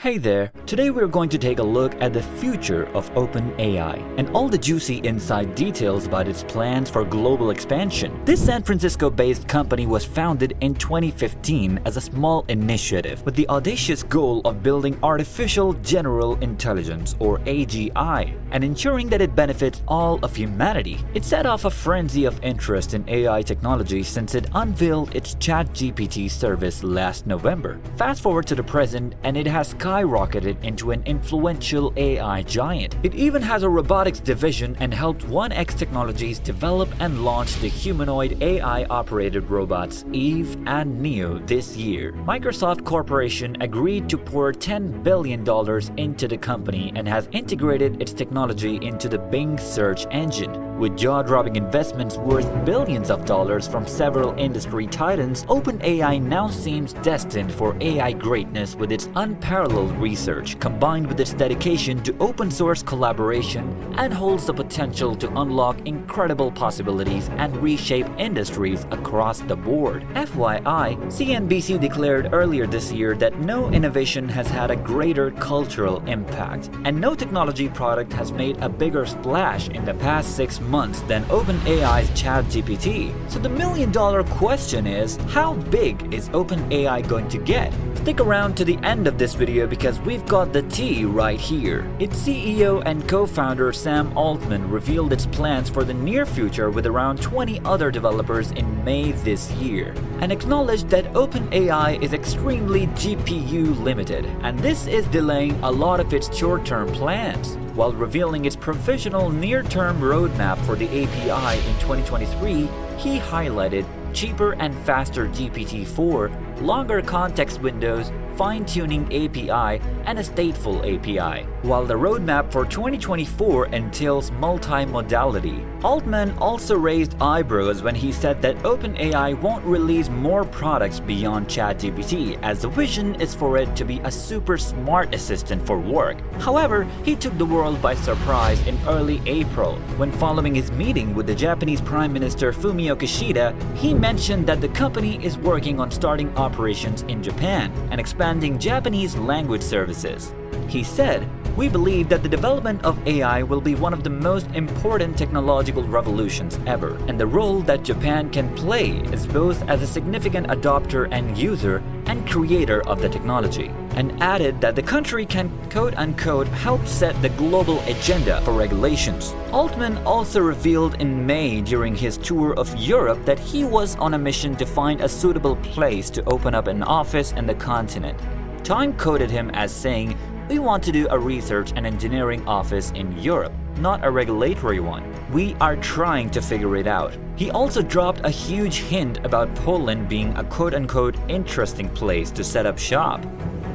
Hey there! Today we're going to take a look at the future of OpenAI and all the juicy inside details about its plans for global expansion. This San Francisco-based company was founded in 2015 as a small initiative with the audacious goal of building artificial general intelligence, or AGI, and ensuring that it benefits all of humanity. It set off a frenzy of interest in AI technology since it unveiled its ChatGPT service last November. Fast forward to the present, and it has skyrocketed into an influential AI giant. It even has a robotics division and helped 1X Technologies develop and launch the humanoid AI-operated robots Eve and Neo this year. Microsoft Corporation agreed to pour $10 billion into the company and has integrated its technology into the Bing search engine. With jaw-dropping investments worth billions of dollars from several industry titans, OpenAI now seems destined for AI greatness with its unparalleled research, combined with its dedication to open-source collaboration, and holds the potential to unlock incredible possibilities and reshape industries across the board. FYI, CNBC declared earlier this year that no innovation has had a greater cultural impact, and no technology product has made a bigger splash in the past 6 months than OpenAI's ChatGPT. So the million-dollar question is, how big is OpenAI going to get? Stick around to the end of this video because we've got the tea right here. Its CEO and co-founder Sam Altman revealed its plans for the near future with around 20 other developers in May this year, and acknowledged that OpenAI is extremely GPU limited, and this is delaying a lot of its short-term plans. While revealing its provisional near-term roadmap for the API in 2023, he highlighted cheaper and faster GPT-4, longer context windows, fine-tuning API, and a stateful API. While the roadmap for 2024 entails multi-modality, Altman also raised eyebrows when he said that OpenAI won't release more products beyond ChatGPT, as the vision is for it to be a super smart assistant for work. However, he took the world by surprise in early April, when following his meeting with the Japanese Prime Minister Fumio Kishida, he mentioned that the company is working on starting operations in Japan and expanding Japanese language services. He said, "We believe that the development of AI will be one of the most important technological revolutions ever, and the role that Japan can play is both as a significant adopter and user and creator of the technology," and added that the country can quote-unquote help set the global agenda for regulations. Altman also revealed in May during his tour of Europe that he was on a mission to find a suitable place to open up an office in the continent. Time quoted him as saying, "We want to do a research and engineering office in Europe, not a regulatory one. We are trying to figure it out." He also dropped a huge hint about Poland being a quote-unquote interesting place to set up shop.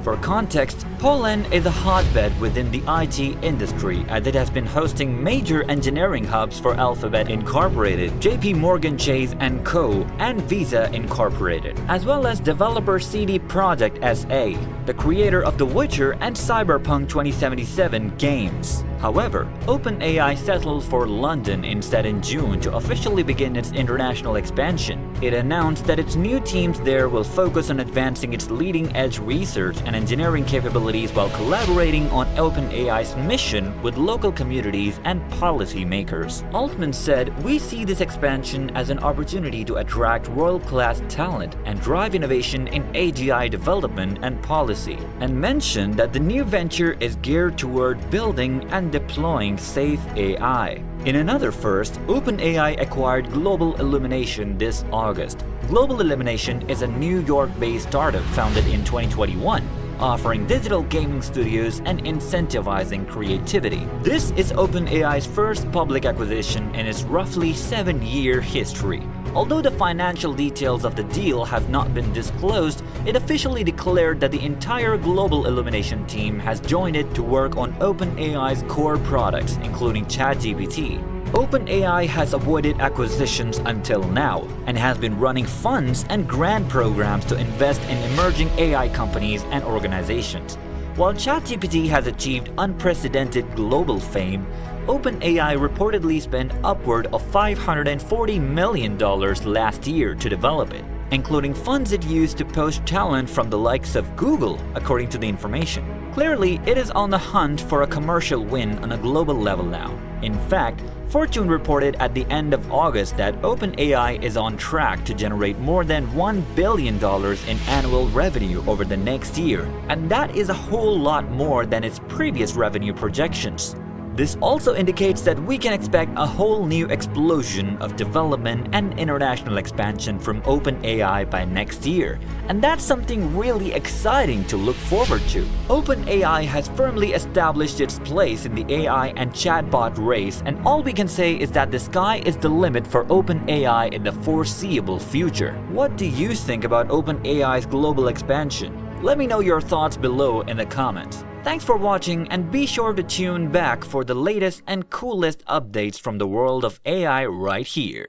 For context, Poland is a hotbed within the IT industry as it has been hosting major engineering hubs for Alphabet Incorporated, JP Morgan Chase & Co., and Visa Incorporated, as well as developer CD Projekt SA, the creator of The Witcher and Cyberpunk 2077 games. However, OpenAI settled for London instead in June to officially begin its international expansion. It announced that its new teams there will focus on advancing its leading-edge research and engineering capabilities while collaborating on OpenAI's mission with local communities and policymakers. Altman said, "We see this expansion as an opportunity to attract world-class talent and drive innovation in AGI development and policy," and mentioned that the new venture is geared toward building and deploying safe AI. In another first, OpenAI acquired Global Illumination this August. Global Illumination is a New York-based startup founded in 2021, offering digital gaming studios and incentivizing creativity. This is OpenAI's first public acquisition in its roughly 7-year history. Although the financial details of the deal have not been disclosed, it officially declared that the entire Global Illumination team has joined it to work on OpenAI's core products, including ChatGPT. OpenAI has avoided acquisitions until now and has been running funds and grant programs to invest in emerging AI companies and organizations. While ChatGPT has achieved unprecedented global fame, OpenAI reportedly spent upward of $540 million last year to develop it, including funds it used to poach talent from the likes of Google, according to the information. Clearly, it is on the hunt for a commercial win on a global level now. In fact, Fortune reported at the end of August that OpenAI is on track to generate more than $1 billion in annual revenue over the next year, and that is a whole lot more than its previous revenue projections. This also indicates that we can expect a whole new explosion of development and international expansion from OpenAI by next year, and that's something really exciting to look forward to. OpenAI has firmly established its place in the AI and chatbot race, and all we can say is that the sky is the limit for OpenAI in the foreseeable future. What do you think about OpenAI's global expansion? Let me know your thoughts below in the comments. Thanks for watching, and be sure to tune back for the latest and coolest updates from the world of AI right here.